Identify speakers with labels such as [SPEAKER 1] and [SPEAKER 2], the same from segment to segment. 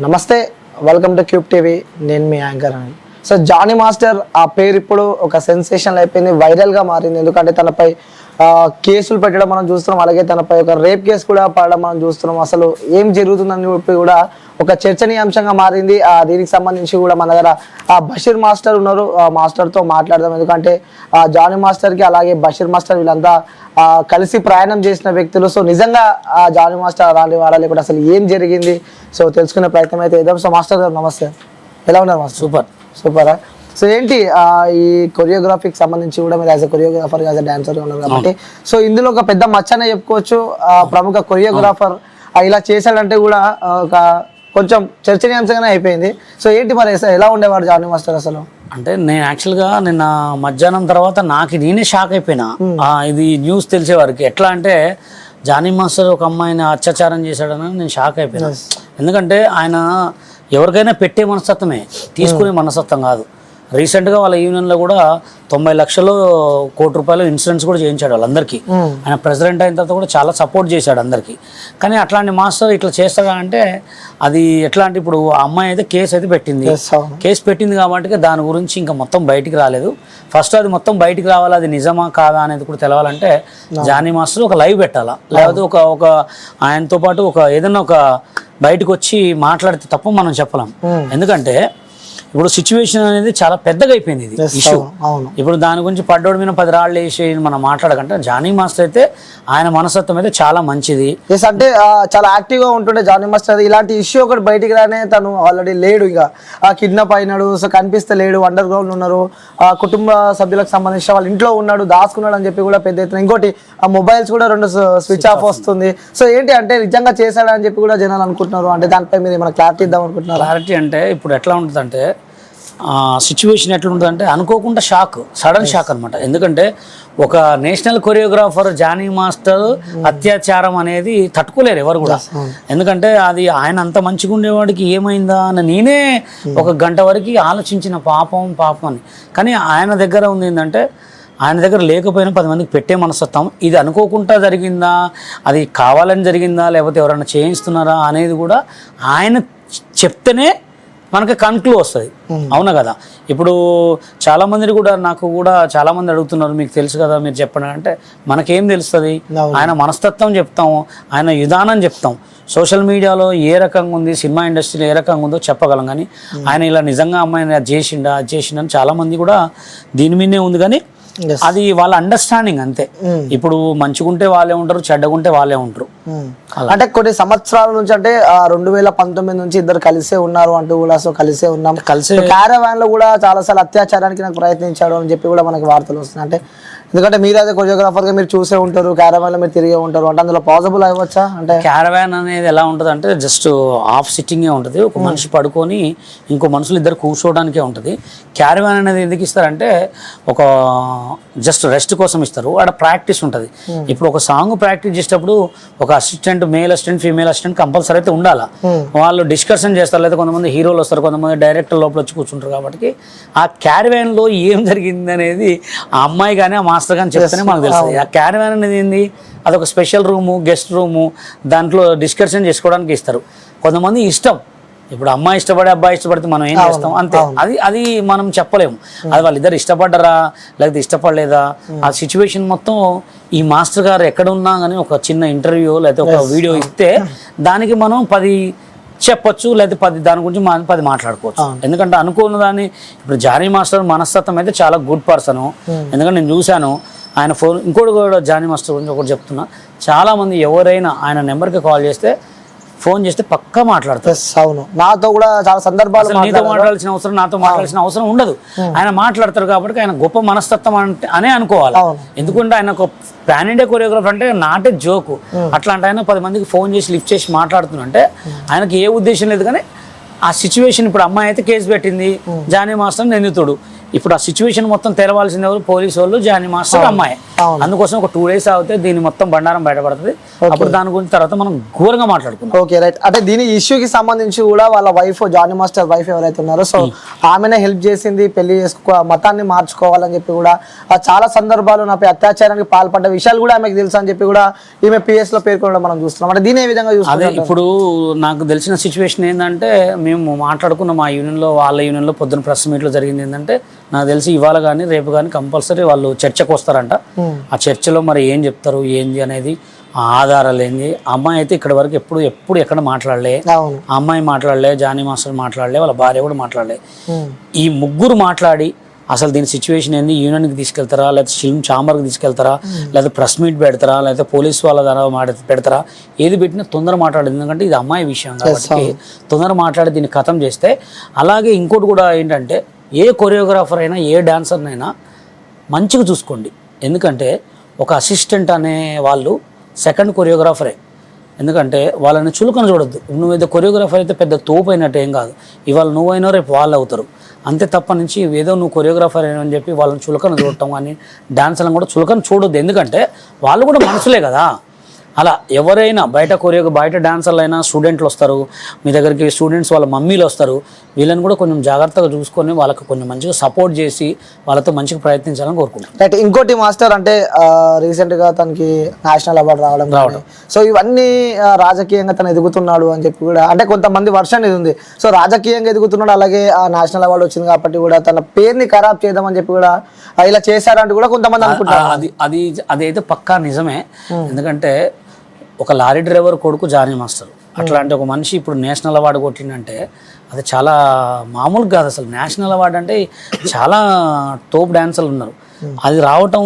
[SPEAKER 1] నమస్తే, welcome to cube TV. నేను మీ anchor అని. సో జానీ మాస్టర్ ఆ పేరు ఇప్పుడు ఒక సెన్సేషన్ అయిపోయింది, వైరల్గా మారింది. ఎందుకంటే తనపై కేసులు పెట్టడం మనం చూస్తున్నాం, అలాగే తనపై ఒక రేప్ కేసు కూడా పడడం మనం చూస్తున్నాం. అసలు ఏం జరుగుతుందని చెప్పి కూడా ఒక చర్చనీయాంశంగా మారింది. దీనికి సంబంధించి కూడా మన దగ్గర బషీర్ మాస్టర్ ఉన్నారు, మాస్టర్తో మాట్లాడదాం. ఎందుకంటే జానీ మాస్టర్కి అలాగే బషీర్ మాస్టర్ వీళ్ళంతా కలిసి ప్రయాణం చేసిన వ్యక్తులు. సో నిజంగా జానీ మాస్టర్ అలాంటి వాడా లేకుండా అసలు ఏం జరిగింది సో తెలుసుకునే ప్రయత్నం అయితే చేద్దాం. సో మాస్టర్ గారు నమస్తే, ఎలా ఉన్నారు మాస్టర్? సూపరా. సో ఏంటి ఈ కొరియోగ్రఫీకి సంబంధించి కూడా మీరు as a choreographer, as a డాన్సర్గా ఉన్నారు కాబట్టి సో ఇందులో ఒక పెద్ద మచ్చనే చెప్పుకోవచ్చు. ప్రముఖ కొరియోగ్రాఫర్ ఇలా చేశాడంటే కూడా ఒక కొంచెం చర్చనీయాంశంగానే అయిపోయింది. సో ఏంటి మరి ఎలా ఉండేవాడు జానీ మాస్టర్ అసలు?
[SPEAKER 2] అంటే నేను యాక్చువల్గా నిన్న మధ్యాహ్నం తర్వాత నేనే షాక్ అయిపోయినా. ఇది న్యూస్ తెలిసేవారికి ఎట్లా అంటే జానీ మాస్టర్ ఒక అమ్మాయిని అత్యాచారం చేశాడని నేను షాక్ అయిపోయినా. ఎందుకంటే ఆయన ఎవరికైనా పెట్టే మనస్తత్వమే, తీసుకునే మనస్తత్వం కాదు. రీసెంట్గా వాళ్ళ యూనియన్లో కూడా 90 లక్షలు కోటి రూపాయలు ఇన్సూరెన్స్ కూడా చేయించాడు వాళ్ళందరికీ. ఆయన ప్రెసిడెంట్ అయిన తర్వాత కూడా చాలా సపోర్ట్ చేశాడు అందరికీ. కానీ అట్లాంటి మాస్టర్ ఇట్లా చేస్తాడా అంటే అది ఎట్లా అంటే ఇప్పుడు ఆ అమ్మాయి అయితే కేసు అయితే పెట్టింది. కేసు పెట్టింది కాబట్టి దాని గురించి ఇంకా మొత్తం బయటికి రాలేదు. ఫస్ట్ అది మొత్తం బయటికి రావాలి, అది నిజమా కాదా అనేది కూడా తెలవాలంటే జానీ మాస్టర్ ఒక లైవ్ పెట్టాలా, లేకపోతే ఒక ఆయనతో పాటు ఏదైనా ఒక బయటకు వచ్చి మాట్లాడితే తప్ప మనం చెప్పలేం. ఎందుకంటే ఇప్పుడు సిచ్యువేషన్ అనేది చాలా పెద్దగా అయిపోయింది ఇది ఇష్యూ. ఇప్పుడు దాని గురించి పడ్డోడి మీద 10 రాళ్ళు వేసి మనం మాట్లాడకంటే జానీ మాస్టర్ అయితే ఆయన మనస్తత్వం అయితే చాలా మంచిది.
[SPEAKER 1] అంటే చాలా యాక్టివ్ గా ఉంటుండే జానీ మాస్టర్. ఇలాంటి ఇష్యూ ఒకటి బయటికి రానే తను ఆల్రెడీ లేడు, ఇక కిడ్నాప్ అయినాడు, సో కనిపిస్తే లేడు, అండర్ గ్రౌండ్ ఉన్నారు, కుటుంబ సభ్యులకు సంబంధించిన వాళ్ళ ఇంట్లో ఉన్నాడు, దాచుకున్నాడు అని చెప్పి కూడా పెద్ద ఎత్తున. ఇంకోటి ఆ మొబైల్స్ కూడా 2 స్విచ్ ఆఫ్ వస్తుంది. సో ఏంటి అంటే నిజంగా చేశాడని చెప్పి కూడా జనాలు అనుకుంటున్నారు. అంటే దానిపై మీరు ఏమైనా క్లారిటీ ఇద్దాం అనుకుంటున్నారు?
[SPEAKER 2] క్లారిటీ అంటే ఇప్పుడు ఎట్లా ఉంటుందంటే సిచ్యువేషన్ ఎట్లుంటుందంటే అనుకోకుండా సడన్ షాక్ అనమాట. ఎందుకంటే ఒక నేషనల్ కొరియోగ్రాఫర్ జానీ మాస్టర్ అత్యాచారం అనేది తట్టుకోలేరు ఎవరు కూడా. ఎందుకంటే అది ఆయన అంత మంచిగా ఉండేవాడికి ఏమైందా అని నేనే 1 గంట వరకు ఆలోచించిన పాపం అని. కానీ ఆయన దగ్గర ఉంది ఏంటంటే ఆయన దగ్గర లేకపోయినా 10 మందికి పెట్టే మనస్తత్వం. ఇది అనుకోకుండా జరిగిందా, అది కావాలని జరిగిందా, లేకపోతే ఎవరైనా చేయిస్తున్నారా అనేది కూడా ఆయన చెప్తేనే మనకి కన్క్లూ వస్తుంది. అవునా కదా? ఇప్పుడు చాలామందిని కూడా నాకు కూడా చాలామంది అడుగుతున్నారు, మీకు తెలుసు కదా మీరు చెప్పండి అంటే మనకేం తెలుస్తుంది? ఆయన మనస్తత్వం చెప్తాము, ఆయన విధానం చెప్తాం. సోషల్ మీడియాలో ఏ రకంగా ఉంది, సినిమా ఇండస్ట్రీలో ఏ రకంగా ఉందో చెప్పగలం. కానీ ఆయన ఇలా నిజంగా అమ్మాయిని అది చేసిండని చాలామంది కూడా దీని మీదే ఉంది. కానీ అది వాళ్ళ అండర్స్టాండింగ్ అంతే. ఇప్పుడు మంచిగుంటే వాళ్ళే ఉంటారు, చెడ్డగుంటే వాళ్ళే ఉంటారు.
[SPEAKER 1] అంటే కొన్ని సంవత్సరాల నుంచి అంటే 2019 నుంచి ఇద్దరు కలిసే ఉన్నారు అంటూ కూడా, సో కలిసే ఉన్నాం, క్యారవాన్ లో కూడా చాలా సార్లు అత్యాచారానికి నాకు ప్రయత్నించాడు అని చెప్పి కూడా మనకి వార్తలు వస్తున్నాయి. అంటే ఎందుకంటే మీరు అదే కొరియోగ్రాఫర్ గా మీరు చూసే ఉంటారు, క్యారవాన్ లో మీరు తిరిగే ఉంటారు, అంటే అందులో పాసిబుల్ అవ్వచ్చా? అంటే
[SPEAKER 2] క్యారవాన్ అనేది ఎలా ఉంటుంది అంటే జస్ట్ హాఫ్ సిట్టింగే ఉంటుంది. ఒక మనిషి పడుకొని ఇంకో మనుషులు ఇద్దరు కూర్చోవడానికే ఉంటుంది. క్యారవాన్ అనేది ఎందుకు ఇస్తారంటే ఒక జస్ట్ రెస్ట్ కోసం ఇస్తారు. ఆడ ప్రాక్టీస్ ఉంటుంది. ఇప్పుడు ఒక సాంగ్ ప్రాక్టీస్ చేసేటప్పుడు ఒక assistant, male assistant, female assistant compulsory అయితే ఉండాలా. వాళ్ళు డిస్కషన్ చేస్తారు, లేదా కొంతమంది హీరోలు వస్తారు, కొంతమంది డైరెక్టర్ లోపల వచ్చి కూర్చుంటారు. కాబట్టి ఆ క్యారవాన్లో ఏం జరిగింది అనేది ఆ అమ్మాయి కానీ ఆ మాస్టర్ కానీ చెప్తేనే మనకు తెలుస్తుంది. ఆ క్యారవాన్ అనేది ఏంది, అదొక స్పెషల్ రూము, గెస్ట్ రూము, దాంట్లో డిస్కషన్ చేసుకోవడానికి ఇస్తారు. కొంతమంది ఇష్టం, ఇప్పుడు అమ్మాయి ఇష్టపడే అబ్బాయి ఇష్టపడితే మనం ఏం చేస్తాం అంతే. అది మనం చెప్పలేము. అది వాళ్ళిద్దరు ఇష్టపడ్డరా లేకపోతే ఇష్టపడలేదా, ఆ సిచ్యువేషన్ మొత్తం ఈ మాస్టర్ గారు ఎక్కడ ఉన్నా కానీ ఒక చిన్న ఇంటర్వ్యూ లేకపోతే ఒక వీడియో ఇస్తే దానికి మనం 10 చెప్పొచ్చు, లేకపోతే దాని గురించి మనం 10 మాట్లాడుకోవచ్చు. ఎందుకంటే అనుకున్న దాన్ని ఇప్పుడు జానీ మాస్టర్ మనస్తత్వం అయితే చాలా గుడ్ పర్సన్. ఎందుకంటే నేను చూశాను ఆయన ఫోన్. ఇంకోటి కూడా జానీ మాస్టర్ గురించి ఒకటి చెప్తున్నా, చాలామంది ఎవరైనా ఆయన నెంబర్కి కాల్ చేస్తే, ఫోన్ చేస్తే పక్కా మాట్లాడతారు.
[SPEAKER 1] అవును, నాతో కూడా చాలా సందర్భాలు
[SPEAKER 2] నీతో మాట్లాడాల్సిన అవసరం, నాతో మాట్లాడాల్సిన అవసరం ఉండదు. ఆయన మాట్లాడతారు కాబట్టి ఆయన గొప్ప మనస్తత్వం అనే అనుకోవాలి. ఎందుకంటే ఆయన ఒక పాన్ ఇండియా కొరియోగ్రాఫర్ అంటే నాటే జోకు. అట్లాంటి ఆయన 10 మందికి ఫోన్ చేసి లిఫ్ట్ చేసి మాట్లాడుతున్నంటే ఆయనకి ఏ ఉద్దేశం లేదు. కానీ ఆ సిచ్యువేషన్ ఇప్పుడు అమ్మాయి అయితే కేసు పెట్టింది, జానీ మాస్టర్ నిందితుడు. ఇప్పుడు ఆ సిచ్యువేషన్ మొత్తం తెరవాల్సింది ఎవరు? పోలీసు వాళ్ళు, జానీ మాస్టర్, అమ్మాయి. అందుకోసం ఒక 2 days అవుతే దీని మొత్తం బండారం బయటపడుతుంది. అప్పుడు దాని గురించి తర్వాత మనం ఘోరంగా మాట్లాడుకుందాం.
[SPEAKER 1] Okay right. అంటే దీని ఇష్యూకి సంబంధించి కూడా వాళ్ళ వైఫ్, జానీ మాస్టర్ వైఫ్ ఎవరైతే ఉన్నారో సో ఆమెనే హెల్ప్ చేసింది పెళ్లి మతాన్ని మార్చుకోవాలని చెప్పి కూడా చాలా సందర్భాలు నాపై అత్యాచారానికి పాల్పడ్డ విషయాలు కూడా ఆమెకు తెలుసు అని చెప్పి కూడా ఈమె PS లో పేర్కొనడం మనం చూస్తున్నాం. అంటే దీని ఏ విధంగా
[SPEAKER 2] అదే ఇప్పుడు నాకు తెలిసిన సిచ్యువేషన్ ఏంటంటే, మేము మాట్లాడుకున్న మా యూనియన్లో, వాళ్ళ యూనియన్లో పొద్దున్న ప్రెస్ మీట్లో జరిగింది ఏంటంటే, నాకు తెలిసి ఇవాళ కానీ రేపు కానీ కంపల్సరీ వాళ్ళు చర్చకు వస్తారంట. ఆ చర్చలో మరి ఏం చెప్తారు ఏంది అనేది ఆ ఆధారాలు ఏంది. అమ్మాయి అయితే ఇక్కడ వరకు ఎప్పుడు ఎక్కడ మాట్లాడలే. ఆ అమ్మాయి మాట్లాడలే, జానీ మాస్టర్ మాట్లాడలే, వాళ్ళ భార్య కూడా మాట్లాడలే. ఈ ముగ్గురు మాట్లాడి అసలు దీని సిచ్యువేషన్ ఏంది, యూనియన్కి తీసుకెళ్తారా, లేకపోతే ఫిల్మ్ ఛాంబర్కి తీసుకెళ్తారా, లేకపోతే ప్రెస్ మీట్ పెడతారా, లేకపోతే పోలీస్ వాళ్ళ ద్వారా పెడతారా, ఏది పెట్టినా తొందర మాట్లాడేది. ఎందుకంటే ఇది అమ్మాయి విషయం కాబట్టి తొందర మాట్లాడి దీన్ని ఖతం చేస్తే. అలాగే ఇంకోటి కూడా ఏంటంటే, ఏ కొరియోగ్రాఫర్ అయినా ఏ డాన్సర్నైనా మంచిగా చూసుకోండి. ఎందుకంటే ఒక అసిస్టెంట్ అనే వాళ్ళు సెకండ్ కొరియోగ్రాఫరే. ఎందుకంటే వాళ్ళని చులకన చూడొద్దు. నువ్వేదో కొరియోగ్రాఫర్ అయితే పెద్ద తోపు అయినట్టు ఏం కాదు. ఇవాళ నువ్వైనా రేపు వాళ్ళు అవుతారు. అంతే తప్ప నుంచి ఏదో నువ్వు కొరియోగ్రాఫర్ అని చెప్పి వాళ్ళని చులకన చూడటం కానీ డాన్సర్లను కూడా చులకన చూడొద్దు. ఎందుకంటే వాళ్ళు కూడా మనుషులే కదా. అలా ఎవరైనా బయట డాన్సర్లు అయినా స్టూడెంట్లు వస్తారు మీ దగ్గరికి, స్టూడెంట్స్ వాళ్ళ మమ్మీలు వస్తారు. వీళ్ళని కూడా కొంచెం జాగ్రత్తగా చూసుకొని వాళ్ళకి కొంచెం మంచిగా సపోర్ట్ చేసి వాళ్ళతో మంచిగా ప్రయత్నించాలని కోరుకుంటాం.
[SPEAKER 1] రైట్. ఇంకోటి మాస్టర్ అంటే రీసెంట్గా తనకి నేషనల్ అవార్డు రావడం సో ఇవన్నీ రాజకీయంగా తను ఎదుగుతున్నాడు అని చెప్పి కూడా అంటే కొంతమంది వర్షన్ ఇది ఉంది. సో రాజకీయంగా ఎదుగుతున్నాడు, అలాగే ఆ నేషనల్ అవార్డు వచ్చింది కాబట్టి కూడా తన పేరుని ఖరాబ్ చేద్దామని చెప్పి కూడా ఇలా చేశారంటూ కూడా కొంతమంది అనుకుంటారు.
[SPEAKER 2] అదైతే పక్కా నిజమే. ఎందుకంటే ఒక లారీ డ్రైవర్ కొడుకు జానీ మాస్టర్, అట్లాంటి ఒక మనిషి ఇప్పుడు నేషనల్ అవార్డు కొట్టిందంటే అది చాలా మామూలు కాదు. అసలు నేషనల్ అవార్డు అంటే చాలా టోప్ డాన్సర్లు ఉన్నారు, అది రావటం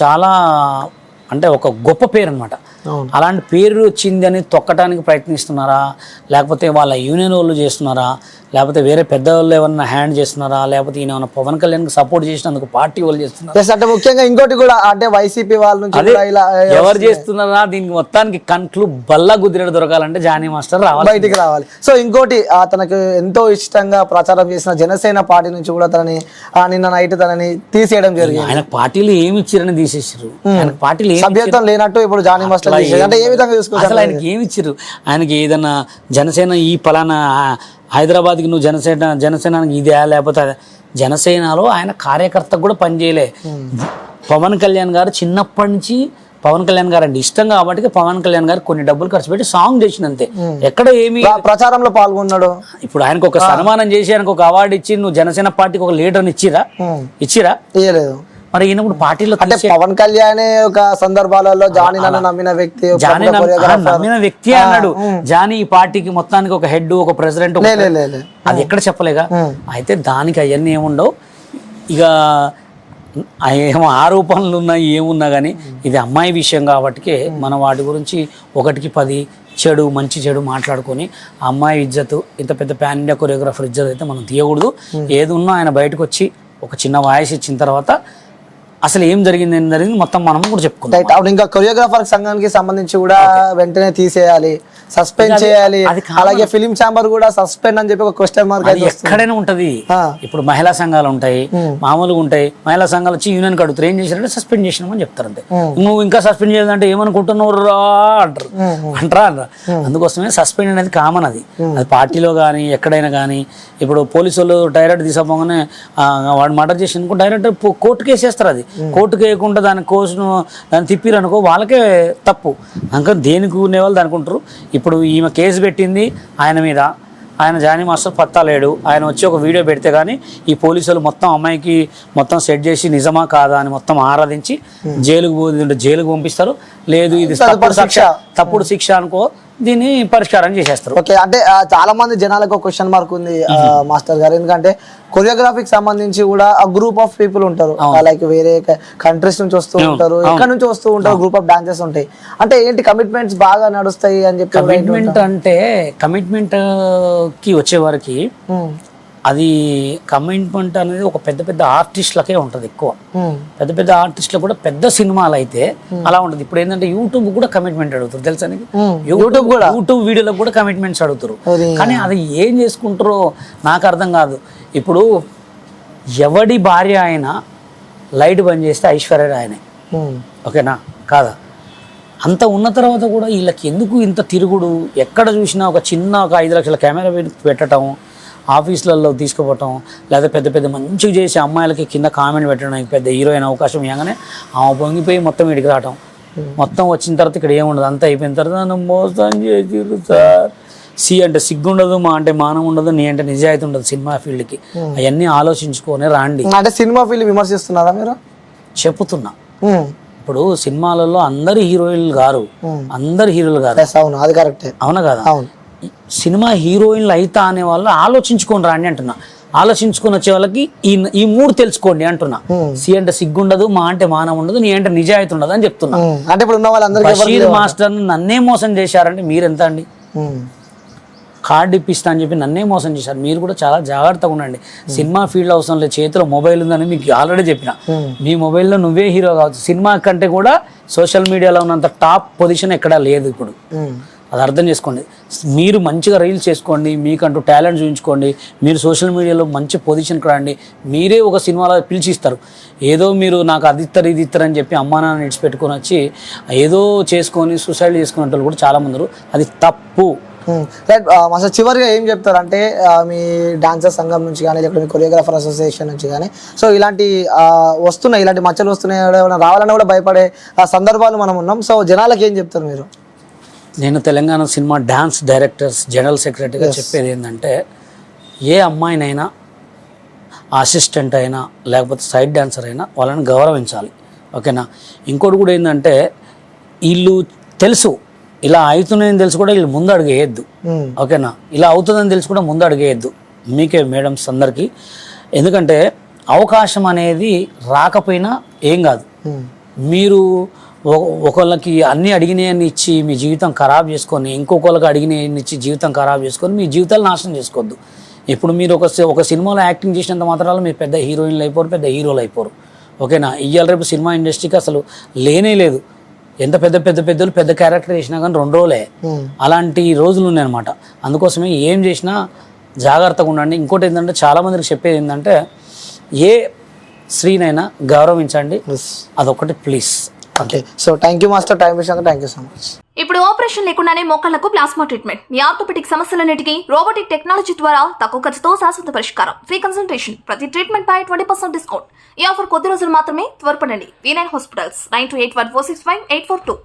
[SPEAKER 2] చాలా అంటే ఒక గొప్ప పేరు అనమాట. అలాంటి పేరు వచ్చింది అని తొక్కటానికి ప్రయత్నిస్తున్నారా, లేకపోతే వాళ్ళ యూనియన్ వాళ్ళు చేస్తున్నారా, లేకపోతే వేరే పెద్దవాళ్ళు ఏమన్నా హ్యాండ్ చేస్తున్నారా, లేకపోతే ఈయన ఏమన్నా పవన్ కళ్యాణ్కి సపోర్ట్ చేసినందుకు పార్టీ వాళ్ళు చేస్తున్నారు.
[SPEAKER 1] అంటే ముఖ్యంగా ఇంకోటి కూడా అంటే వైసీపీ వాళ్ళ నుంచి
[SPEAKER 2] ఎవరు చేస్తున్నారా, దీనికి మొత్తానికి కంట్లు బల్లా గుద్దినట్టు దొరకాలంటే జానీ మాస్టర్
[SPEAKER 1] బయటికి రావాలి. సో ఇంకోటి తనకు ఎంతో ఇష్టంగా ప్రచారం చేసిన జనసేన పార్టీ నుంచి కూడా తనని నిన్న నైట్ తనని తీసేయడం జరిగింది.
[SPEAKER 2] ఆయన పార్టీలు ఏమి ఇచ్చారని తీసేసారు. ఆయన పార్టీలు
[SPEAKER 1] సభ్యత్వం లేనట్టు ఇప్పుడు జానీ మాస్టర్ అంటే ఏ విధంగా చూసుకోవాలి?
[SPEAKER 2] అసలు ఆయనకి ఏమి ఇచ్చారు? ఆయనకి ఏదన్నా జనసేన ఈ పలానా హైదరాబాద్కి నువ్వు జనసేనకి ఇదే, లేకపోతే జనసేనలో ఆయన కార్యకర్తకు కూడా పనిచేయలే. పవన్ కళ్యాణ్ గారు చిన్నప్పటి నుంచి పవన్ కళ్యాణ్ గారు అంటే ఇష్టం కాబట్టి పవన్ కళ్యాణ్ గారు కొన్ని డబ్బులు ఖర్చు పెట్టి సాంగ్ చేసినంతే, ఎక్కడ ఏమి ప్రచారంలో పాల్గొన్నాడు. ఇప్పుడు ఆయనకు ఒక సన్మానం చేసి ఆయనకు ఒక అవార్డు ఇచ్చి నువ్వు జనసేన పార్టీకి ఒక లీడర్ని ఇచ్చిరా? ఇయ్యలేదు. మరి ఈయన కూడా పార్టీలో
[SPEAKER 1] అంటే పవన్ కళ్యాణ్ ఒక సందర్భాలలో జానీ నమ్మిన వ్యక్తి
[SPEAKER 2] అన్నాడు. జానీ ఈ పార్టీకి మొత్తానికి ఒక హెడ్, ఒక ప్రెసిడెంట్, అది ఎక్కడ చెప్పలేగా. అయితే దానికి అవన్నీ ఏముండవు. ఇక ఏమో ఆరోపణలు ఉన్నాయి ఏమున్నా కానీ ఇది అమ్మాయి విషయం కాబట్టి మనం వాటి గురించి 1కి 10 మంచి చెడు మాట్లాడుకొని ఆ అమ్మాయి ఇజ్జత్, ఇంత పెద్ద పాన్ ఇండియా కొరియోగ్రాఫర్ ఇజ్జత్ అయితే మనం తీయకూడదు. ఏది ఉన్నా ఆయన బయటకు వచ్చి ఒక చిన్న వాయిస్ ఇచ్చిన తర్వాత అసలు ఏం జరిగింది మొత్తం మనం కూడా చెప్పుకుంటాం.
[SPEAKER 1] ఇంకా కొరియోగ్రాఫర్ సంఘానికి సంబంధించి కూడా వెంటనే తీసేయాలి, సస్పెండ్ చేయాలి. అలాగే ఫిలిం ఛాంబర్ కూడా సస్పెండ్ అని చెప్పి ఒక క్వశ్చన్ మార్క్
[SPEAKER 2] ఎక్కడైనా ఉంటది. ఇప్పుడు మహిళా సంఘాలు ఉంటాయి, మామూలుగా ఉంటాయి. మహిళా సంఘాలు వచ్చి యూనియన్ కడుగుతారు, ఏం చేశారంటే సస్పెండ్ చేసినామని చెప్తారు. అంతే. నువ్వు ఇంకా సస్పెండ్ చేయాలంటే ఏమనుకుంటున్నావు రా అంటారా. అందుకోసమే సస్పెండ్ అనేది కామన్. అది పార్టీలో కానీ ఎక్కడైనా కానీ. ఇప్పుడు పోలీసు వాళ్ళు డైరెక్ట్ తీసుకోగానే వాడు మర్డర్ చేసి అనుకో డైరెక్ట్ కోర్టు కేసు వేస్తారు. అది కోర్టుకు వేయకుండా దాని కోసును దాన్ని తిప్పిరనుకో వాళ్ళకే తప్పు. ఇంకా దేనికి ఉండేవాళ్ళు దానికి ఉంటారు. ఇప్పుడు ఈమె కేసు పెట్టింది ఆయన మీద, ఆయన జానీ మాస్టర్ పత్తా లేడు. ఆయన వచ్చి ఒక వీడియో పెడితే కానీ ఈ పోలీసులు మొత్తం అమ్మాయికి మొత్తం సెట్ చేసి నిజమా కాదా అని మొత్తం ఆరాధించి జైలుకు పంపిస్తారు. లేదు ఇది తప్పుడు శిక్ష అనుకో దీన్ని పరిష్కారం చేసేస్తారు.
[SPEAKER 1] ఓకే. అంటే చాలా మంది జనాలకు ఒక క్వశ్చన్ మార్క్ ఉంది మాస్టర్ గారు. ఎందుకంటే కొరియోగ్రఫీకి సంబంధించి కూడా ఆ గ్రూప్ ఆఫ్ పీపుల్ ఉంటారు, లైక్ వేరే కంట్రీస్ నుంచి వస్తూ ఉంటారు, ఎక్కడ నుంచి వస్తూ ఉంటారు, గ్రూప్ ఆఫ్ డాన్సెస్ ఉంటాయి. అంటే ఏంటి కమిట్మెంట్స్ బాగా నడుస్తాయి అని చెప్పి.
[SPEAKER 2] కమిట్మెంట్ కి వచ్చే వారికి అది కమిట్మెంట్ అనేది ఒక పెద్ద ఆర్టిస్టులకే ఉంటుంది ఎక్కువ. పెద్ద ఆర్టిస్టులు కూడా పెద్ద సినిమాలు అయితే అలా ఉంటుంది. ఇప్పుడు ఏంటంటే యూట్యూబ్ కూడా కమిట్మెంట్ అడుగుతారు తెలుసా నీకు. యూట్యూబ్ వీడియోలకు కూడా కమిట్మెంట్స్ అడుగుతారు. కానీ అది ఏం చేసుకుంటారో నాకు అర్థం కాదు. ఇప్పుడు ఎవడి భార్య అయినా లైట్ బంద్ చేస్తే ఐశ్వర్య ఆయనే, ఓకేనా కాదా? అంత ఉన్న తర్వాత కూడా వీళ్ళకి ఎందుకు ఇంత తిరుగుడు? ఎక్కడ చూసినా ఒక 5 లక్షల కెమెరా పెట్టడం, ఆఫీసులలో తీసుకుపోవటం, లేదా పెద్ద పెద్ద మంచిగా చేసి అమ్మాయిలకి కింద కామెంట్ పెట్టడం, పెద్ద హీరోయిన్ అవకాశం ఇవ్వగానే ఆమె పొంగిపోయి మొత్తం ఇడికి రావటం, మొత్తం వచ్చిన తర్వాత ఇక్కడ ఏముండదు, అంతా అయిపోయిన తర్వాత నన్ను మోసం చేసిర్రు సార్. సి అంటే సిగ్గుండదు, మా అంటే మానం ఉండదు, నీ అంటే నిజాయితీ ఉండదు సినిమా ఫీల్డ్కి. అవన్నీ ఆలోచించుకొని రాండి.
[SPEAKER 1] అంటే సినిమా ఫీల్డ్ విమర్శిస్తున్నారా మీరు?
[SPEAKER 2] చెప్పుతున్నా, ఇప్పుడు సినిమాలలో అందరు హీరోయిన్లు గారు, అందరు హీరోలు గారు.
[SPEAKER 1] అవును, అది కరెక్టే.
[SPEAKER 2] అవునా కదా?
[SPEAKER 1] అవును.
[SPEAKER 2] సినిమా హీరోయిన్లు అయితా అనే వాళ్ళు ఆలోచించుకొని రాండి అంటున్నా. ఆలోచించుకొని వచ్చే వాళ్ళకి ఈ 3 తెలుసుకోండి అంటున్నా. సి అంటే సిగ్గుండదు, మా అంటే మానం ఉండదు, నీ అంటే నిజాయితీ ఉండదు అని చెప్తున్నా.
[SPEAKER 1] అంటే ఇప్పుడు ఉన్న వాళ్ళందరికీ
[SPEAKER 2] బషీర్ మాస్టర్ నన్నే మోసం చేశారంటే మీరెంత అండి? కార్డు ఇప్పిస్తా అని చెప్పి నన్నే మోసం చేశారు. మీరు కూడా చాలా జాగ్రత్తగా ఉండండి. సినిమా ఫీల్డ్ అవసరం లేదు, చేతిలో మొబైల్ ఉందని మీకు ఆల్రెడీ చెప్పిన. మీ మొబైల్లో నువ్వే హీరో కావచ్చు. సినిమా కంటే కూడా సోషల్ మీడియాలో ఉన్నంత టాప్ పొజిషన్ ఎక్కడా లేదు ఇప్పుడు. అది అర్థం చేసుకోండి. మీరు మంచిగా రీల్స్ చేసుకోండి, మీకంటూ టాలెంట్ చూపించుకోండి, మీరు సోషల్ మీడియాలో మంచి పొజిషన్కి రండి. మీరే ఒక సినిమాలో పిలిచిస్తారు. ఏదో మీరు నాకు అది ఇస్తారు ఇది ఇస్తారు అని చెప్పి అమ్మా నాన్న ఇడిచిపెట్టుకొని వచ్చి ఏదో చేసుకొని సూసైడ్ చేసుకునే వాళ్ళు కూడా చాలామంది ఉన్నారు. అది తప్పు.
[SPEAKER 1] రైట్. అసలు చివరిగా ఏం చెప్తారంటే మీ డాన్సర్ సంఘం నుంచి కానీ లేకపోతే మీ కొరియోగ్రాఫర్ అసోసియేషన్ నుంచి కానీ సో ఇలాంటి ఇలాంటి మచ్చలు వస్తున్నాయి, రావాలన్నా కూడా భయపడే సందర్భాలు మనం ఉన్నాం. సో జనాలకు ఏం చెప్తారు మీరు?
[SPEAKER 2] నేను Telangana cinema dance directors general సెక్రటరీగా చెప్పేది ఏంటంటే, ఏ అమ్మాయినైనా అసిస్టెంట్ అయినా లేకపోతే సైడ్ డాన్సర్ అయినా వాళ్ళని గౌరవించాలి, ఓకేనా? ఇంకోటి కూడా ఏంటంటే, వీళ్ళు తెలుసు ఇలా అవుతున్నాయని తెలుసు కూడా వీళ్ళు ముందు అడుగు వేయద్దు, ఓకేనా? ఇలా అవుతుందని తెలుసు కూడా ముందు అడుగు వేయద్దు మీకే మేడమ్స్ అందరికీ. ఎందుకంటే అవకాశం అనేది రాకపోయినా ఏం కాదు. మీరు ఒకళ్ళకి అన్నీ అడిగినాయని ఇచ్చి మీ జీవితం ఖరాబ్ చేసుకొని, ఇంకొకళ్ళకి అడిగినాయని ఇచ్చి జీవితం ఖరాబ్ చేసుకొని మీ జీవితాలు నాశనం చేసుకోవద్దు. ఇప్పుడు మీరు ఒక సినిమాలో యాక్టింగ్ చేసినంత మాత్రాలు మీరు పెద్ద హీరోయిన్లు అయిపోరు, పెద్ద హీరోలు అయిపోరు, ఓకేనా? ఇవాళ రేపు సినిమా ఇండస్ట్రీకి అసలు లేనే లేదు. ఎంత పెద్దలు పెద్ద క్యారెక్టర్ చేసినా కానీ 2 రోజులే. అలాంటి రోజులు ఉన్నాయన్నమాట. అందుకోసమే ఏం చేసినా జాగ్రత్తగా ఉండండి. ఇంకోటి ఏంటంటే, చాలామందికి చెప్పేది ఏంటంటే, ఏ స్త్రీనైనా గౌరవించండి, అదొకటి please.
[SPEAKER 1] Okay. So thank you master, time ఇచ్చినందుకు థ్యాంక్ యూ సో మచ్.
[SPEAKER 3] ఇప్పుడు ఆపరేషన్ లేకుండానే మోకాళ్లకు ప్లాస్మా ట్రీట్మెంట్, మీ ఆర్థోపెటిక్ సమస్యలన్నిటికీ రోబోటిక్ టెక్నాలజీ ద్వారా తక్కువ ఖర్చుతో శాశ్వత పరిష్కారం, ఫ్రీ కన్సల్టేషన్, ప్రతి ట్రీట్మెంట్ పై 20% డిస్కౌంట్. ఈ ఆఫర్ కొద్ది రోజులు మాత్రమే, త్వరపడండి. V9 hospitals 9281465842.